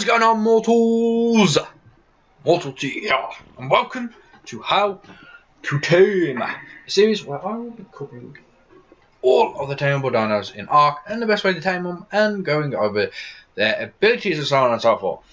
going on, mortals? Mortals here, and welcome to How To Tame, a series where I will be covering all of the tameable dinos in Ark and the best way to tame them, and going over their abilities and so on and so forth.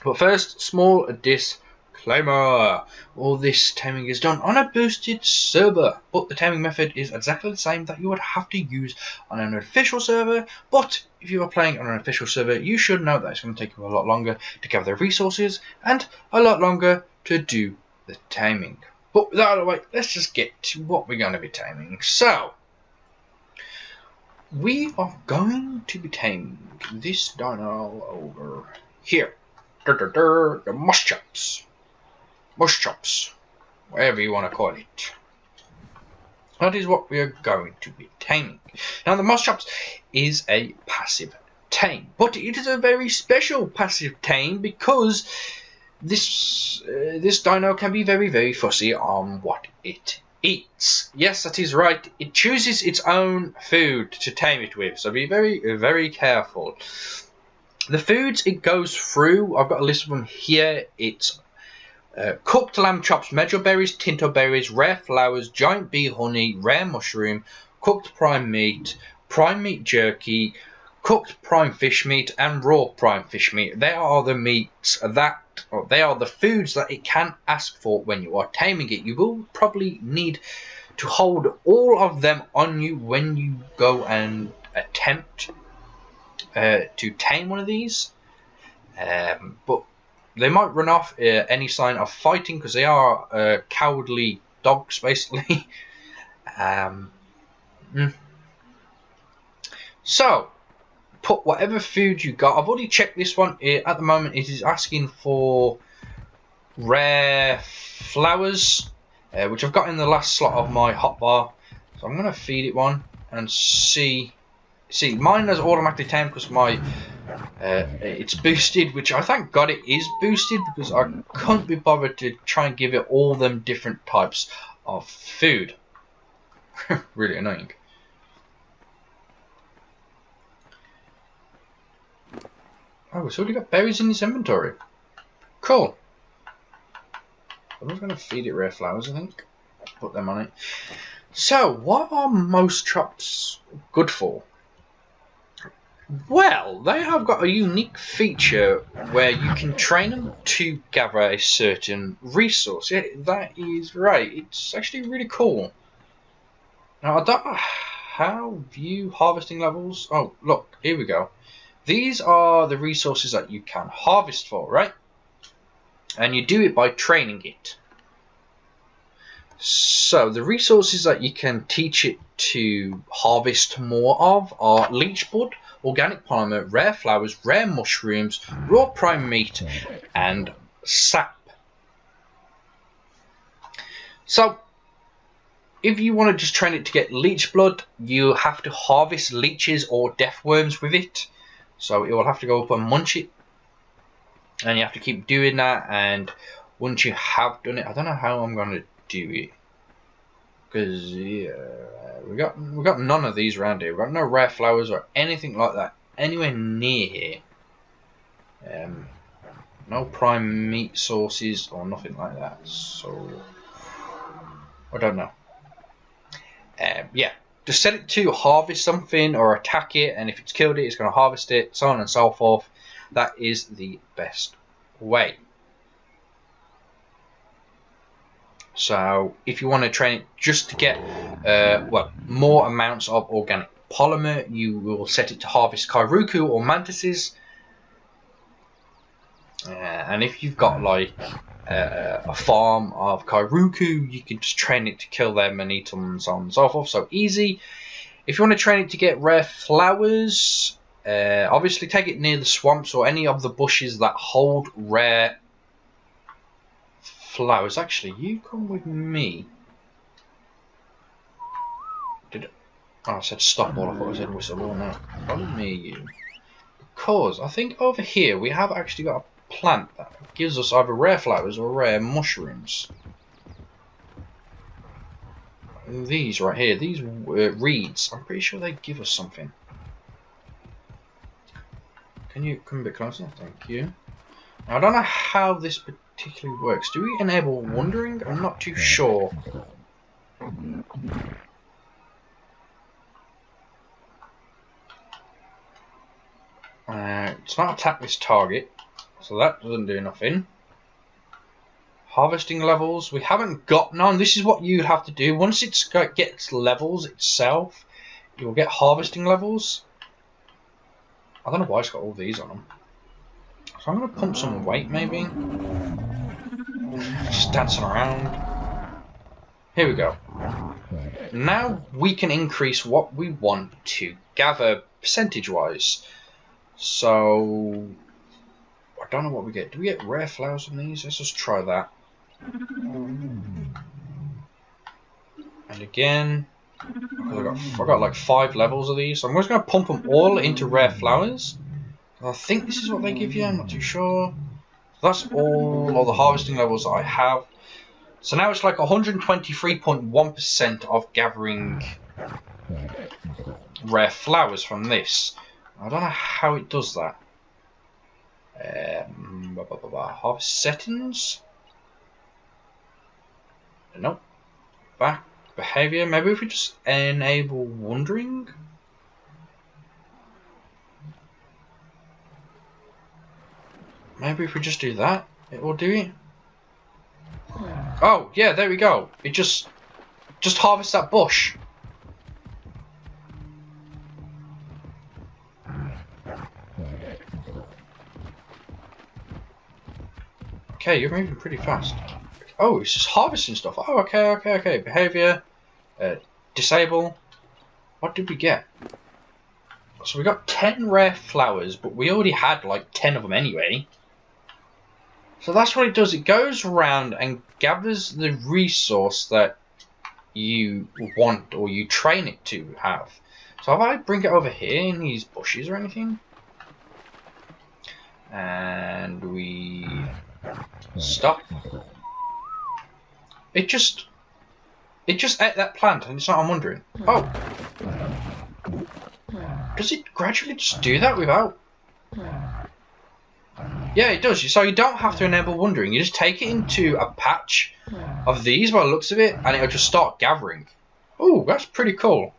But first, small disclaimer: all this taming is done on a boosted server, but the taming method is exactly the same that you would have to use on an official server. But if you are playing on an official server, you should know that it's going to take you a lot longer to gather the resources and a lot longer to do the taming. But with that out of the way, let's just get to what we're going to be taming. So, we are going to be taming this dino over here. The Moschops. Moschops. Whatever you want to call it. That is what we are going to be taming. Now, the Moschops is a passive tame, but it is a very special passive tame because this dino can be very, very fussy on what it eats. Yes, that is right. It chooses its own food to tame it with, so be very, very careful. The foods it goes through, I've got a list of them here. It's cooked lamb chops, medjool berries, tinto berries, rare flowers, giant bee honey, rare mushroom, cooked prime meat jerky, cooked prime fish meat, and raw prime fish meat. They are the meats they are the foods that it can ask for when you are taming it. You will probably need to hold all of them on you when you go and attempt to tame one of these, but they might run off any sign of fighting because they are cowardly dogs, basically. So, put whatever food you got. I've already checked this one. At the moment, it is asking for rare flowers, which I've got in the last slot of my hotbar. So I'm going to feed it one and see. See, mine has automatically tamed because my it's boosted, which I thank God it is boosted because I couldn't be bothered to try and give it all them different types of food. Really annoying. Oh, it's already got berries in its inventory. Cool. I'm just going to feed it rare flowers, I think. Put them on it. So, what are Moschops good for? Well, they have got a unique feature where you can train them to gather a certain resource. Yeah, that is right. It's actually really cool. Now, I don't know how view harvesting levels. Oh, look, here we go. These are the resources that you can harvest for, right? And you do it by training it. So, the resources that you can teach it to harvest more of are leech bud, organic polymer, rare flowers, rare mushrooms, raw prime meat, and sap. So, if you want to just train it to get leech blood, you have to harvest leeches or death worms with it. So it will have to go up and munch it, and you have to keep doing that. And once you have done it, I don't know how I'm going to do it, because yeah, we got none of these around here. We've got no rare flowers or anything like that anywhere near here. No prime meat sources or nothing like that. So I don't know. Yeah, just set it to harvest something or attack it, and if it's killed it, it's going to harvest it, so on and so forth. That is the best way. So if you want to train it just to get more amounts of organic polymer, you will set it to harvest Kairuku or mantises. And if you've got like a farm of Kairuku, you can just train it to kill them and eat them and so on and so forth. So easy. If you want to train it to get rare flowers, obviously take it near the swamps or any of the bushes that hold rare flowers. Actually, you come with me. I said stop all. I thought I said whistle all. No, follow me, you. Because I think over here we have actually got a plant that gives us either rare flowers or rare mushrooms. These right here, these reeds, I'm pretty sure they give us something. Can you come a bit closer? Thank you. Now, I don't know how this particularly works. Do we enable wandering? I'm not too sure. It's not attack this target, so that doesn't do nothing. Harvesting levels, we haven't got none. This is what you have to do. Once it gets levels itself, you'll get harvesting levels. I don't know why it's got all these on them. So I'm going to pump some weight, maybe. Just dancing around. Here we go. Now we can increase what we want to gather percentage-wise. So I don't know what we get. Do we get rare flowers from these? Let's just try that. And again, I got like 5 levels of these, so I'm just going to pump them all into rare flowers. I think this is what they give you. I'm not too sure. That's all the harvesting levels that I have. So now it's like 123.1% of gathering rare flowers from this. I don't know how it does that. Harvest settings. Nope. Back behavior. Maybe if we just enable wandering. Maybe if we just do that, it will do it. Oh yeah, there we go. It just harvests that bush. Okay, you're moving pretty fast. Oh, it's just harvesting stuff. Oh, okay. Behavior. Disable. What did we get? So we got 10 rare flowers, but we already had like 10 of them anyway. So that's what it does. It goes around and gathers the resource that you want or you train it to have. So if I bring it over here in these bushes or anything, and we stop, it just ate that plant, and it's not. I'm wondering. Oh, does it gradually just do that without? Yeah, it does. So you don't have to enable wandering. You just take it into a patch of these by the looks of it, and it'll just start gathering. Oh, that's pretty cool.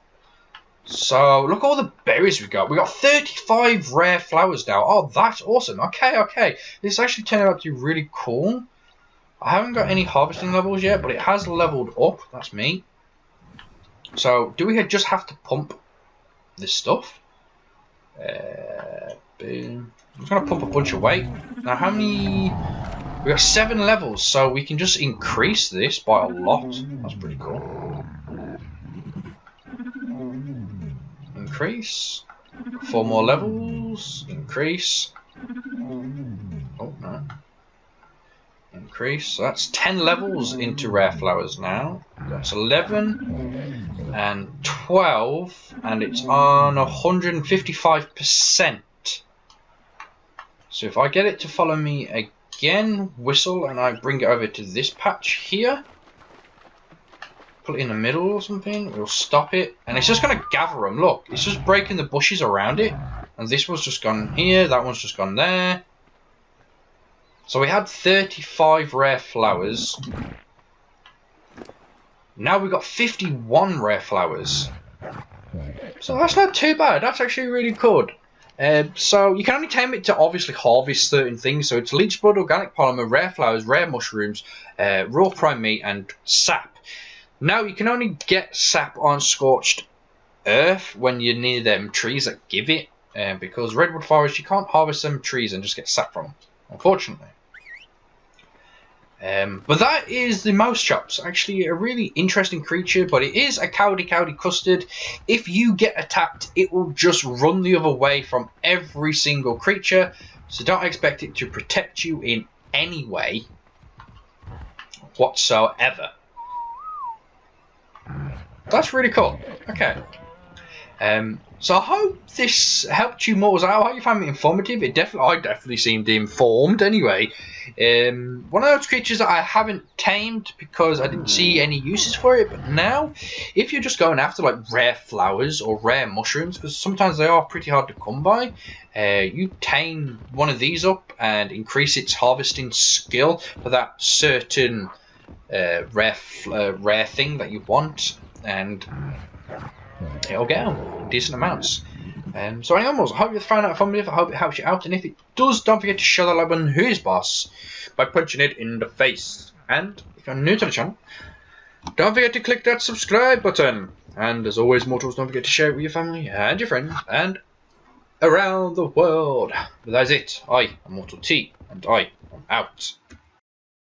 So look at all the berries we got. We got 35 rare flowers now. Oh, that's awesome. Okay. This actually turned out to be really cool. I haven't got any harvesting levels yet, but it has leveled up. That's me. So do we just have to pump this stuff? Boom. I'm just going to pump a bunch of weight. Now, how many? We got 7 levels, so we can just increase this by a lot. That's pretty cool. Increase. 4 more levels. Increase. Oh, no. Increase. So that's 10 levels into rare flowers now. That's 11 and 12, and it's on 155%. So if I get it to follow me again, whistle, and I bring it over to this patch here, put it in the middle or something, we'll stop it, and it's just going to gather them. Look, it's just breaking the bushes around it, and this one's just gone here, that one's just gone there. So we had 35 rare flowers. Now we've got 51 rare flowers. So that's not too bad. That's actually really good. So you can only tame it to obviously harvest certain things. So it's leech blood, organic polymer, rare flowers, rare mushrooms, raw prime meat, and sap. Now you can only get sap on scorched earth when you're near them trees that give it. Because redwood forest, you can't harvest them trees and just get sap from them, unfortunately. But that is the Moschops. Actually a really interesting creature, but it is a cowdy custard. If you get attacked, it will just run the other way from every single creature, so don't expect it to protect you in any way whatsoever. That's really cool. Okay. So I hope this helped you mortals out. I hope you found it informative. I definitely seemed informed anyway. One of those creatures that I haven't tamed because I didn't see any uses for it, but now if you're just going after like rare flowers or rare mushrooms, because sometimes they are pretty hard to come by, you tame one of these up and increase its harvesting skill for that certain rare thing that you want, and it'll get them in decent amounts. So anyway, I hope you found that informative. I hope it helps you out, and if it does, don't forget to show that like button, who is boss, by punching it in the face. And if you're new to the channel, don't forget to click that subscribe button. And as always, mortals, don't forget to share it with your family and your friends and around the world. But that's it. I am Mortal T, and I am out.